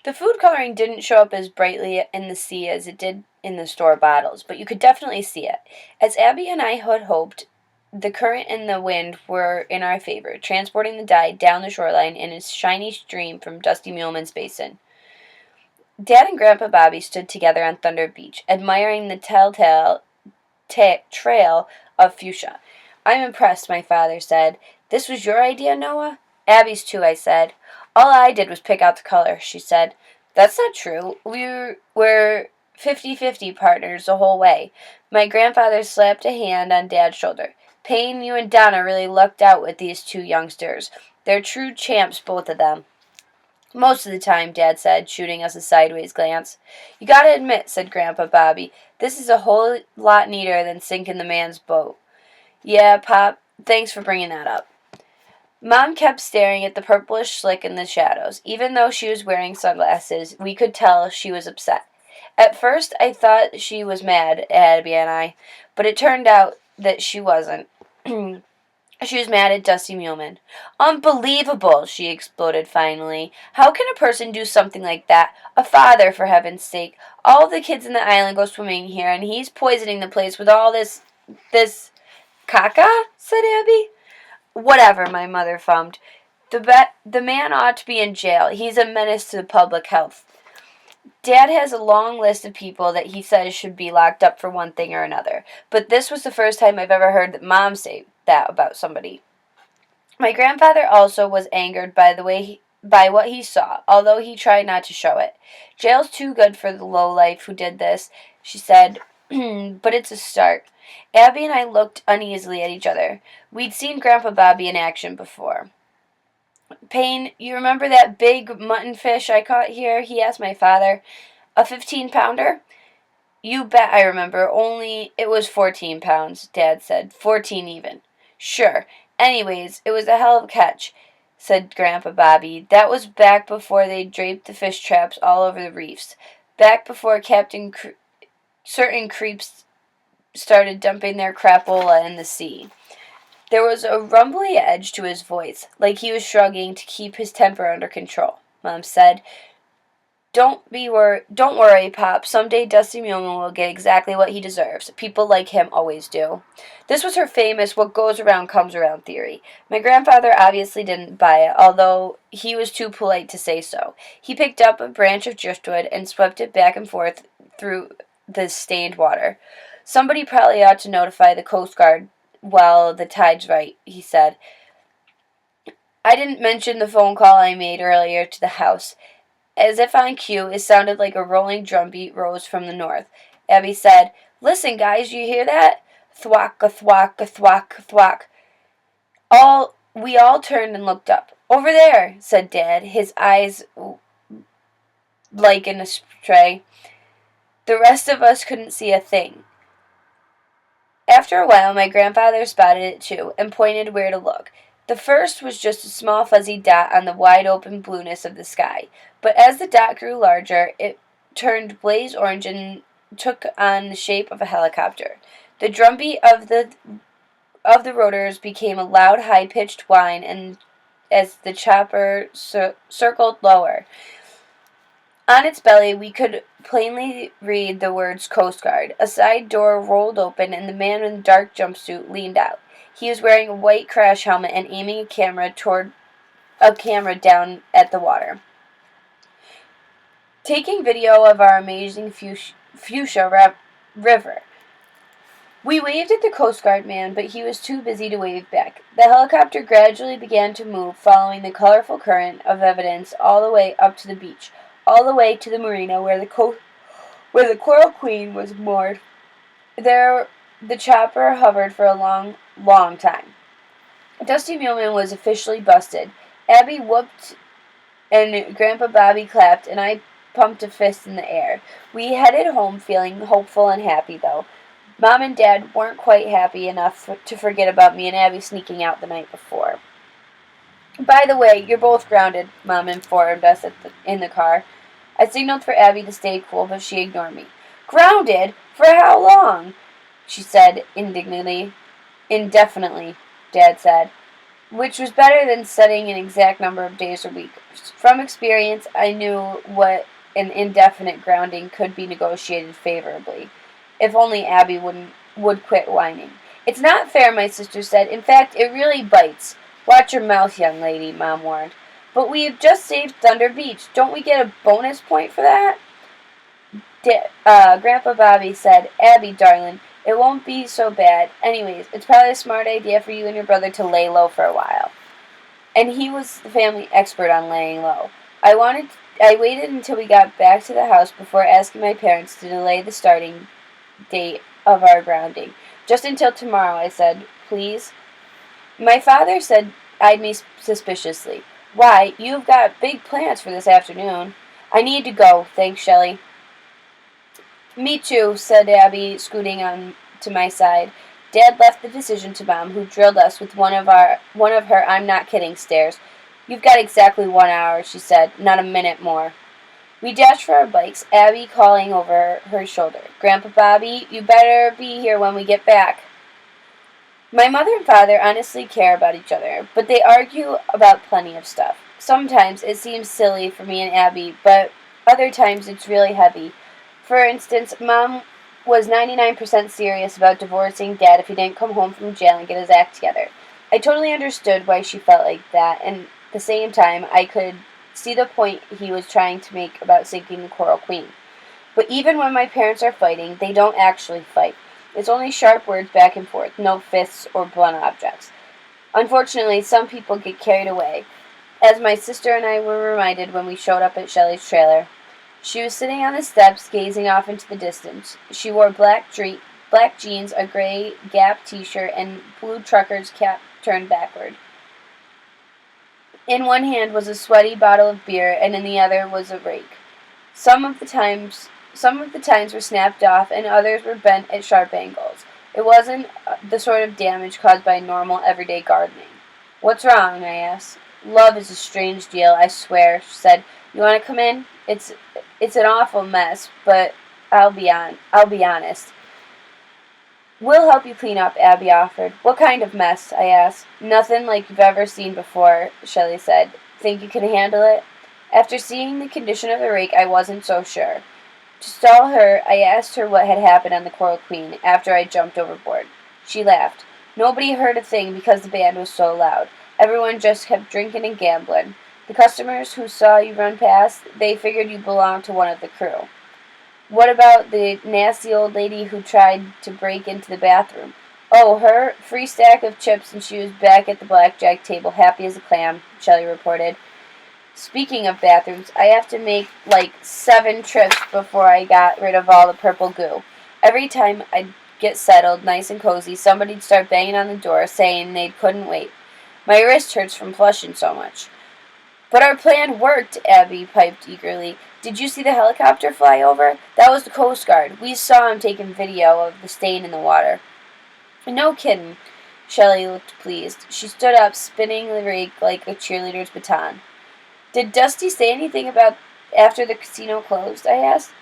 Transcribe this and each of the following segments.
The food coloring didn't show up as brightly in the sea as it did in the store bottles, but you could definitely see it. As Abby and I had hoped, the current and the wind were in our favor, transporting the dye down the shoreline in a shiny stream from Dusty Muleman's basin. Dad and Grandpa Bobby stood together on Thunder Beach, admiring the telltale trail of fuchsia. I'm impressed, my father said. This was your idea, Noah? Abby's too, I said. All I did was pick out the color, she said. That's not true. We're 50-50 partners the whole way. My grandfather slapped a hand on Dad's shoulder. Payne, you and Donna really lucked out with these two youngsters. They're true champs, both of them. Most of the time, Dad said, shooting us a sideways glance. You gotta admit, said Grandpa Bobby, this is a whole lot neater than sinking the man's boat. Yeah, Pop, thanks for bringing that up. Mom kept staring at the purplish slick in the shadows. Even though she was wearing sunglasses, we could tell she was upset. At first, I thought she was mad at Abby and I, but it turned out that she wasn't. She was mad at Dusty Muleman. Unbelievable, she exploded finally. How can a person do something like that? A father, for heaven's sake. All of the kids in the island go swimming here, and he's poisoning the place with all this caca, said Abby. Whatever, my mother fummed. The man ought to be in jail. He's a menace to public health. Dad has a long list of people that he says should be locked up for one thing or another, but this was the first time I've ever heard that Mom say that about somebody. My grandfather also was angered by what he saw, although he tried not to show it. Jail's too good for the lowlife who did this, she said, but it's a start. Abby and I looked uneasily at each other. We'd seen Grandpa Bobby in action before. Payne, you remember that big mutton fish I caught here? He asked my father. A 15-pounder? You bet I remember, only it was 14 pounds, Dad said. 14 even. Sure. Anyways, it was a hell of a catch, said Grandpa Bobby. That was back before they draped the fish traps all over the reefs. Back before certain creeps started dumping their crapola in the sea. There was a rumbly edge to his voice, like he was shrugging to keep his temper under control. Mom said, Don't worry, Pop. Someday Dusty Muleman will get exactly what he deserves. People like him always do. This was her famous what goes around comes around theory. My grandfather obviously didn't buy it, although he was too polite to say so. He picked up a branch of driftwood and swept it back and forth through the stained water. Somebody probably ought to notify the Coast Guard while the tide's right, he said. I didn't mention the phone call I made earlier to the house. As if on cue, it sounded like a rolling drumbeat rose from the north. Abby said, Listen, guys, you hear that? Thwack-a-thwack, thwack. We all turned and looked up. Over there, said Dad, his eyes like in a stray. The rest of us couldn't see a thing. After a while, my grandfather spotted it too, and pointed where to look. The first was just a small fuzzy dot on the wide-open blueness of the sky, but as the dot grew larger, it turned blaze orange and took on the shape of a helicopter. The drumbeat of the rotors became a loud, high-pitched whine, and as the chopper circled lower. On its belly, we could plainly read the words Coast Guard. A side door rolled open, and the man in the dark jumpsuit leaned out. He was wearing a white crash helmet and aiming a camera down at the water. Taking video of our amazing fuchsia river. We waved at the Coast Guard man, but he was too busy to wave back. The helicopter gradually began to move, following the colorful current of evidence all the way up to the beach, all the way to the marina where the Coral Queen was moored. There, the chopper hovered for a long time. Dusty Muleman was officially busted. Abby whooped, and Grandpa Bobby clapped, and I pumped a fist in the air. We headed home feeling hopeful and happy, though. Mom and Dad weren't quite happy enough to forget about me and Abby sneaking out the night before. By the way, you're both grounded, Mom informed us in the car. I signaled for Abby to stay cool, but she ignored me. Grounded? For how long? She said indignantly. Indefinitely, Dad said. which was better than setting an exact number of days or weeks. From experience, I knew what an indefinite grounding could be negotiated favorably, if only Abby would quit whining. It's not fair, my sister said. In fact, it really bites. Watch your mouth, young lady, Mom warned. But we have just saved Thunder Beach. Don't we get a bonus point for that? Grandpa Bobby said, Abby, darling, it won't be so bad. Anyways, it's probably a smart idea for you and your brother to lay low for a while. And he was the family expert on laying low. I waited until we got back to the house before asking my parents to delay the starting date of our grounding. Just until tomorrow, I said, please. My father eyed me suspiciously. Why, you've got big plans for this afternoon. I need to go, thanks, Shelly. Me too, said Abby, scooting on to my side. Dad left the decision to Mom, who drilled us with one of her I'm not kidding stares. You've got exactly 1 hour, she said, not a minute more. We dashed for our bikes, Abby calling over her shoulder. Grandpa Bobby, you better be here when we get back. My mother and father honestly care about each other, but they argue about plenty of stuff. Sometimes it seems silly for me and Abby, but other times it's really heavy. For instance, Mom was 99% serious about divorcing Dad if he didn't come home from jail and get his act together. I totally understood why she felt like that, and at the same time, I could see the point he was trying to make about sinking the Coral Queen. But even when my parents are fighting, they don't actually fight. It's only sharp words back and forth, no fists or blunt objects. Unfortunately, some people get carried away, as my sister and I were reminded when we showed up at Shelly's trailer. She was sitting on the steps, gazing off into the distance. She wore black jeans, a gray Gap t-shirt, and blue trucker's cap turned backward. In one hand was a sweaty bottle of beer, and in the other was a rake. Some of the tines were snapped off, and others were bent at sharp angles. It wasn't the sort of damage caused by normal, everyday gardening. What's wrong? I asked. Love is a strange deal, I swear, she said. You want to come in? It's an awful mess, but I'll be honest. We'll help you clean up, Abby offered. What kind of mess? I asked. Nothing like you've ever seen before, Shelly said. Think you can handle it? After seeing the condition of the rake, I wasn't so sure. To stall her, I asked her what had happened on the Coral Queen after I jumped overboard. She laughed. Nobody heard a thing because the band was so loud. Everyone just kept drinking and gambling. The customers who saw you run past, they figured you belonged to one of the crew. What about the nasty old lady who tried to break into the bathroom? Oh, her? Free stack of chips, and she was back at the blackjack table, happy as a clam, Shelly reported. Speaking of bathrooms, I have to make like 7 trips before I got rid of all the purple goo. Every time I'd get settled, nice and cozy, somebody'd start banging on the door, saying they couldn't wait. My wrist hurts from flushing so much. But our plan worked, Abby piped eagerly. Did you see the helicopter fly over? That was the Coast Guard. We saw him taking video of the stain in the water. No kiddin'. Shelly looked pleased. She stood up, spinning the rake like a cheerleader's baton. Did Dusty say anything about after the casino closed? I asked.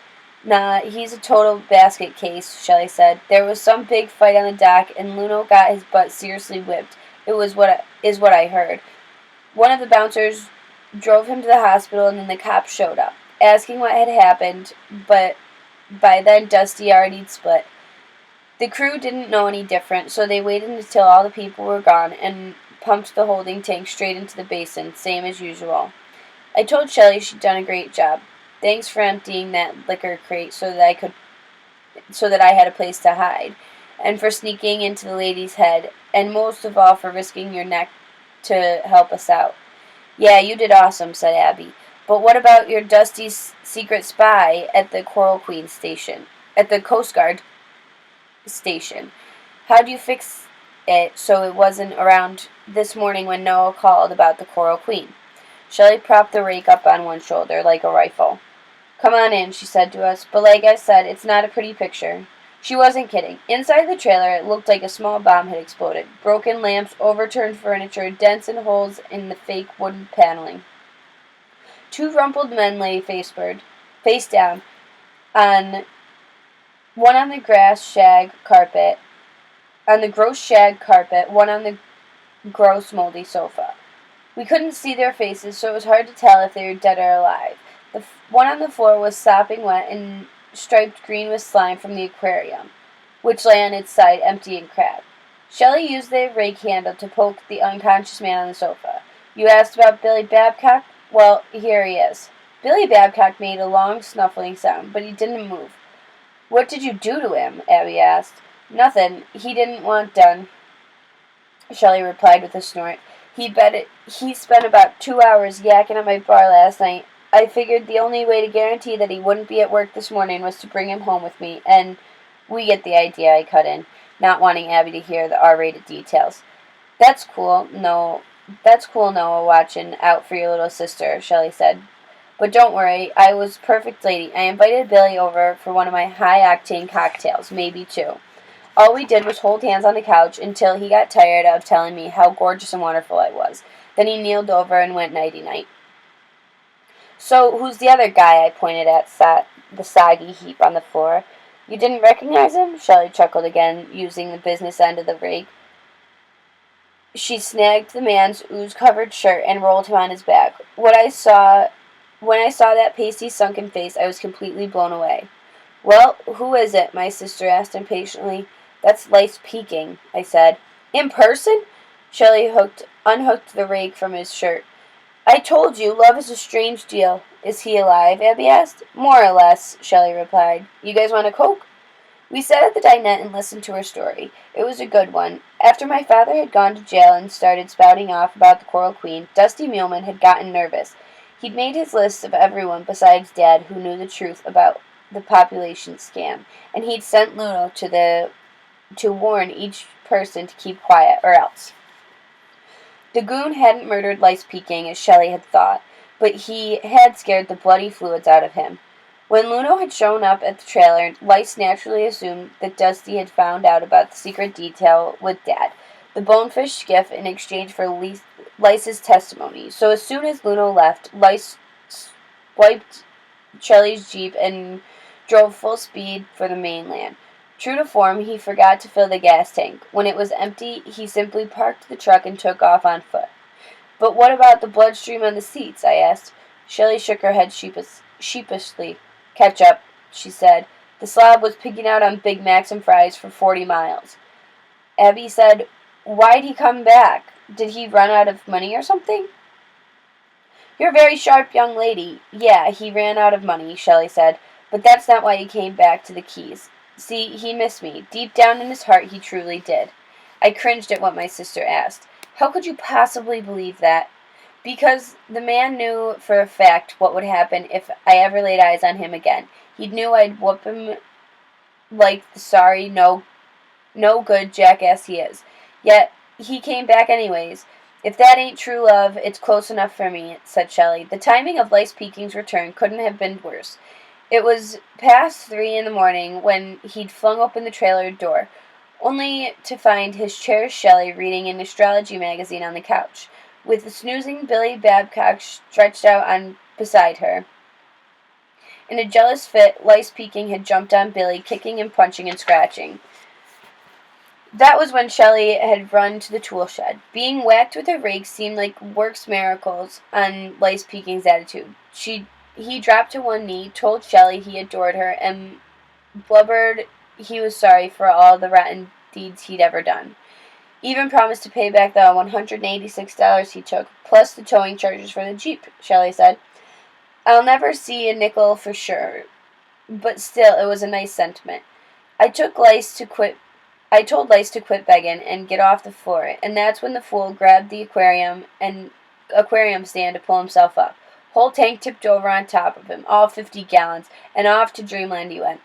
Nah, he's a total basket case, Shelly said. There was some big fight on the dock, and Luno got his butt seriously whipped. It was what I heard. One of the bouncers drove him to the hospital, and then the cops showed up, asking what had happened, but by then Dusty already split. The crew didn't know any different, so they waited until all the people were gone and pumped the holding tank straight into the basin, same as usual. I told Shelly she'd done a great job. Thanks for emptying that liquor crate so that I had a place to hide, and for sneaking into the lady's head, and most of all for risking your neck to help us out. Yeah, you did awesome, said Abby. But what about your Dusty's secret spy at the Coral Queen station? At the Coast Guard station. How'd you fix it so it wasn't around this morning when Noah called about the Coral Queen? Shelly propped the rake up on one shoulder like a rifle. Come on in, she said to us, but like I said, it's not a pretty picture. She wasn't kidding. Inside the trailer, it looked like a small bomb had exploded. Broken lamps, overturned furniture, dents and holes in the fake wooden paneling. 2 rumpled men lay face down, one on the gross shag carpet, one on the gross, moldy sofa. We couldn't see their faces, so it was hard to tell if they were dead or alive. The one on the floor was sopping wet and striped green with slime from the aquarium, which lay on its side empty and cracked. Shelly used the rake handle to poke the unconscious man on the sofa. You asked about Billy Babcock? Well, here he is. Billy Babcock made a long, snuffling sound, but he didn't move. What did you do to him? Abby asked. Nothing. He didn't want done, Shelly replied with a snort. He spent about 2 hours yakking at my bar last night. I figured the only way to guarantee that he wouldn't be at work this morning was to bring him home with me, and we get the idea, I cut in, not wanting Abby to hear the R-rated details. That's cool, Noah, watching out for your little sister, Shelly said. But don't worry, I was perfect lady. I invited Billy over for one of my high-octane cocktails, maybe two. All we did was hold hands on the couch until he got tired of telling me how gorgeous and wonderful I was. Then he kneeled over and went nighty-night. So, who's the other guy? I pointed at the soggy heap on the floor. You didn't recognize him? Shelly chuckled again, using the business end of the rake. She snagged the man's ooze-covered shirt and rolled him on his back. When I saw that pasty, sunken face, I was completely blown away. Well, who is it? My sister asked impatiently. That's Lice Peeking, I said. In person? Shelly unhooked the rake from his shirt. I told you, love is a strange deal. Is he alive? Abby asked. More or less, Shelly replied. You guys want a Coke? We sat at the dinette and listened to her story. It was a good one. After my father had gone to jail and started spouting off about the Coral Queen, Dusty Muleman had gotten nervous. He'd made his list of everyone besides Dad who knew the truth about the population scam, and he'd sent Luno to warn each person to keep quiet, or else. The goon hadn't murdered Lice Peeking, as Shelly had thought, but he had scared the bloody fluids out of him. When Luno had shown up at the trailer, Lice naturally assumed that Dusty had found out about the secret detail with Dad, the bonefish skiff in exchange for Lice's testimony. So as soon as Luno left, Lice swiped Shelly's Jeep and drove full speed for the mainland. True to form, he forgot to fill the gas tank. When it was empty, he simply parked the truck and took off on foot. But what about the bloodstream on the seats? I asked. Shelly shook her head sheepishly. Ketchup, she said. The slob was picking out on Big Macs and fries for 40 miles. Abby said, Why'd he come back? Did he run out of money or something? You're a very sharp young lady. Yeah, he ran out of money, Shelly said, but that's not why he came back to the Keys. See, he missed me. Deep down in his heart, he truly did. I cringed at what my sister asked. How could you possibly believe that? Because the man knew for a fact what would happen if I ever laid eyes on him again. He knew I'd whoop him like the sorry, no good jackass he is. Yet, he came back anyways. If that ain't true love, it's close enough for me, said Shelly. The timing of Lice Peeking's return couldn't have been worse. It was past 3 in the morning when he'd flung open the trailer door, only to find his cherished Shelly reading an astrology magazine on the couch, with the snoozing Billy Babcock stretched out beside her. In a jealous fit, Lice Peeking had jumped on Billy, kicking and punching and scratching. That was when Shelly had run to the tool shed. Being whacked with a rake seemed like works miracles on Lice Peeking's attitude. He dropped to one knee, told Shelly he adored her, and blubbered he was sorry for all the rotten deeds he'd ever done. Even promised to pay back the $186 he took, plus the towing charges for the Jeep, Shelly said. I'll never see a nickel for sure, but still, it was a nice sentiment. I told Lice to quit begging and get off the floor, and that's when the fool grabbed the aquarium stand to pull himself up. Whole tank tipped over on top of him, all 50 gallons, and off to dreamland he went.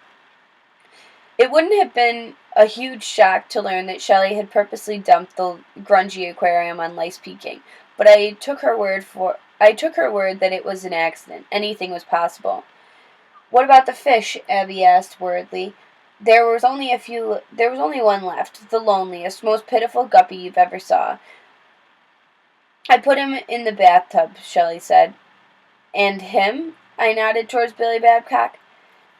It wouldn't have been a huge shock to learn that Shelly had purposely dumped the grungy aquarium on Lice Peeking, but I took her word that it was an accident. Anything was possible. What about the fish? Abby asked worriedly. There was only one left, the loneliest, most pitiful guppy you've ever saw. I put him in the bathtub, Shelly said. And him? I nodded towards Billy Babcock.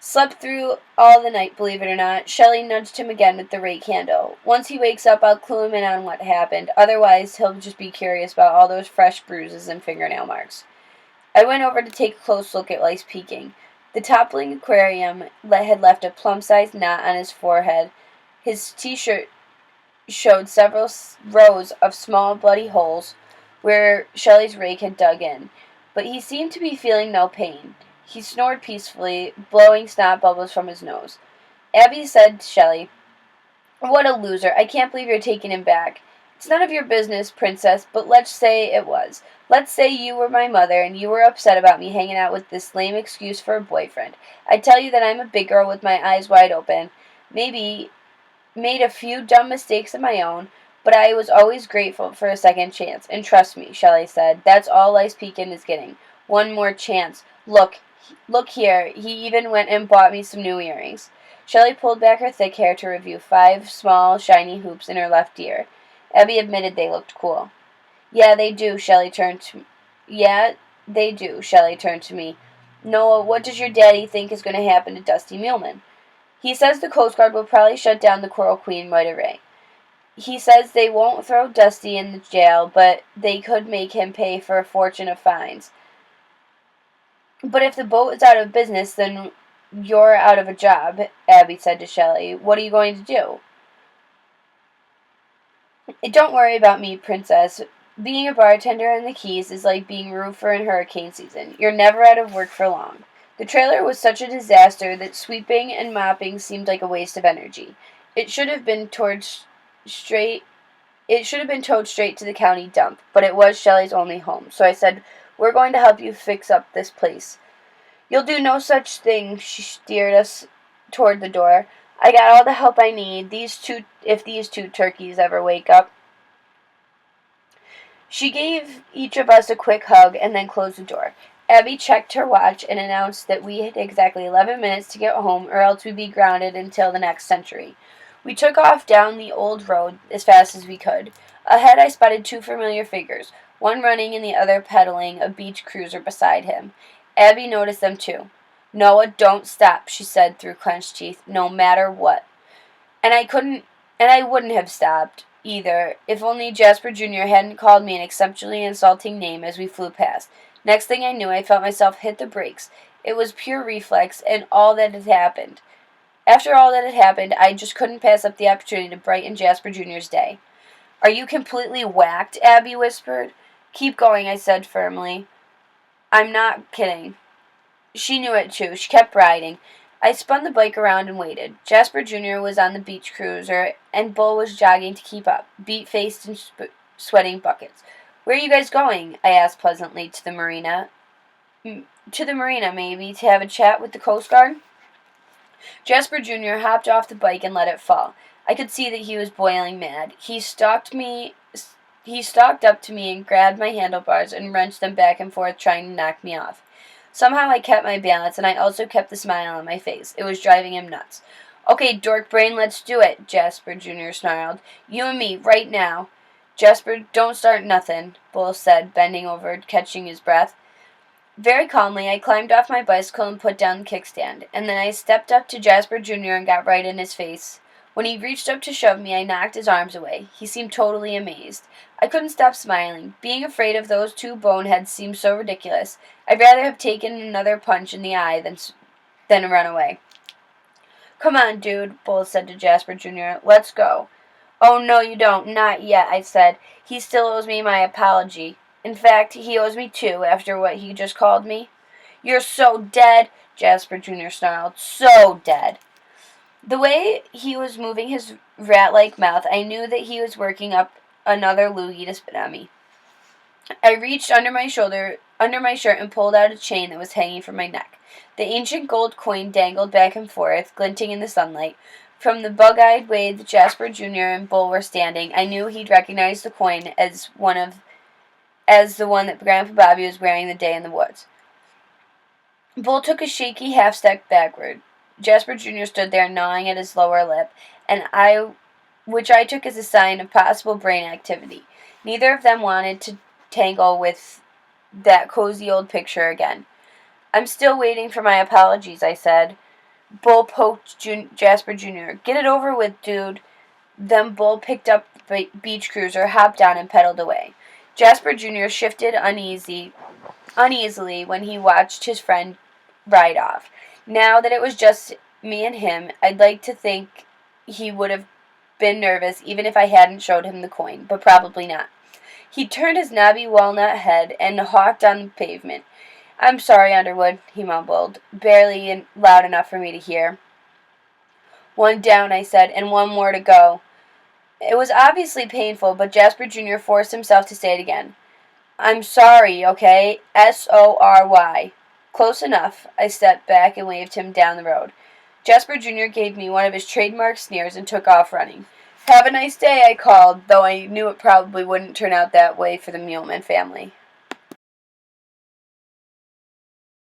Slept through all the night, believe it or not. Shelly nudged him again with the rake handle. Once he wakes up, I'll clue him in on what happened. Otherwise, he'll just be curious about all those fresh bruises and fingernail marks. I went over to take a close look at Lice Peeking. The toppling aquarium had left a plum-sized knot on his forehead. His t-shirt showed several rows of small bloody holes where Shelly's rake had dug in, but he seemed to be feeling no pain. He snored peacefully, blowing snot bubbles from his nose. Abby said to Shelly, "What a loser. I can't believe you're taking him back. It's none of your business, princess, but let's say it was. Let's say you were my mother and you were upset about me hanging out with this lame excuse for a boyfriend. I tell you that I'm a big girl with my eyes wide open. Maybe made a few dumb mistakes of my own, but I was always grateful for a second chance. And trust me," Shelly said, "that's all Lice Peeking is getting. One more chance. Look here. He even went and bought me some new earrings." Shelly pulled back her thick hair to review 5 small, shiny hoops in her left ear. Abby admitted they looked cool. "Yeah, they do," Shelly turned to me. "Noah, what does your daddy think is going to happen to Dusty Muleman?" "He says the Coast Guard will probably shut down the Coral Queen right away. He says they won't throw Dusty in the jail, but they could make him pay for a fortune of fines. But if the boat is out of business, then you're out of a job," Abby said to Shelly. "What are you going to do?" "Don't worry about me, princess. Being a bartender in the Keys is like being a roofer in hurricane season. You're never out of work for long." The trailer was such a disaster that sweeping and mopping seemed like a waste of energy. It should have been straight it should have been towed straight to the county dump, but it was Shelly's only home. So I said, "We're going to help you fix up this place." "You'll do no such thing." She steered us toward the door. "I got all the help I need. If these two turkeys ever wake up." She gave each of us a quick hug and then closed the door. Abby checked her watch and announced that we had exactly 11 minutes to get home, or else we'd be grounded until the next century. We took off down the old road as fast as we could. Ahead I spotted 2 familiar figures, one running and the other pedaling a beach cruiser beside him. Abby noticed them too. "Noah, don't stop," she said through clenched teeth, "no matter what." And I wouldn't have stopped either, if only Jasper Jr. hadn't called me an exceptionally insulting name as we flew past. Next thing I knew, I felt myself hit the brakes. It was pure reflex, and all that had happened. After all that had happened, I just couldn't pass up the opportunity to brighten Jasper Jr.'s day. "Are you completely whacked?" Abby whispered. "Keep going," I said firmly. "I'm not kidding." She knew it too. She kept riding. I spun the bike around and waited. Jasper Jr. was on the beach cruiser, and Bull was jogging to keep up, beat-faced and sweating buckets. "Where are you guys going?" I asked pleasantly. "To the marina." "To the marina, maybe, to have a chat with the Coast Guard?" Jasper Jr. hopped off the bike and let it fall. I could see that he was boiling mad. He stalked up to me and grabbed my handlebars and wrenched them back and forth, trying to knock me off. Somehow I kept my balance, and I also kept the smile on my face. It was driving him nuts. "Okay, dork brain, let's do it," Jasper Jr. snarled. "You and me, right now." "Jasper, don't start nothin'," Bull said, bending over, catching his breath. Very calmly, I climbed off my bicycle and put down the kickstand, and then I stepped up to Jasper Jr. and got right in his face. When he reached up to shove me, I knocked his arms away. He seemed totally amazed. I couldn't stop smiling. Being afraid of those 2 boneheads seemed so ridiculous. I'd rather have taken another punch in the eye than run away. "Come on, dude," Bull said to Jasper Jr. "Let's go." "Oh, no, you don't. Not yet," I said. "He still owes me my apology. In fact, he owes me 2 after what he just called me." "You're so dead," Jasper Jr. snarled. "So dead." The way he was moving his rat-like mouth, I knew that he was working up another loogie to spit on me. I reached under my shirt, and pulled out a chain that was hanging from my neck. The ancient gold coin dangled back and forth, glinting in the sunlight. From the bug-eyed way that Jasper Jr. and Bull were standing, I knew he'd recognize the coin as the one that Grandpa Bobby was wearing the day in the woods. Bull took a shaky half-step backward. Jasper Jr. stood there gnawing at his lower lip, which I took as a sign of possible brain activity. Neither of them wanted to tangle with that cozy old picture again. "I'm still waiting for my apologies," I said. Bull poked Jasper Jr. "Get it over with, dude." Then Bull picked up the beach cruiser, hopped on, and pedaled away. Jasper Jr. shifted uneasily when he watched his friend ride off. Now that it was just me and him, I'd like to think he would have been nervous even if I hadn't showed him the coin, but probably not. He turned his knobby walnut head and hawked on the pavement. "I'm sorry, Underwood," he mumbled, barely loud enough for me to hear. "One down," I said, "and one more to go." It was obviously painful, but Jasper Jr. forced himself to say it again. "I'm sorry, okay? SORY. "Close enough." I stepped back and waved him down the road. Jasper Jr. gave me one of his trademark sneers and took off running. "Have a nice day," I called, though I knew it probably wouldn't turn out that way for the Muleman family.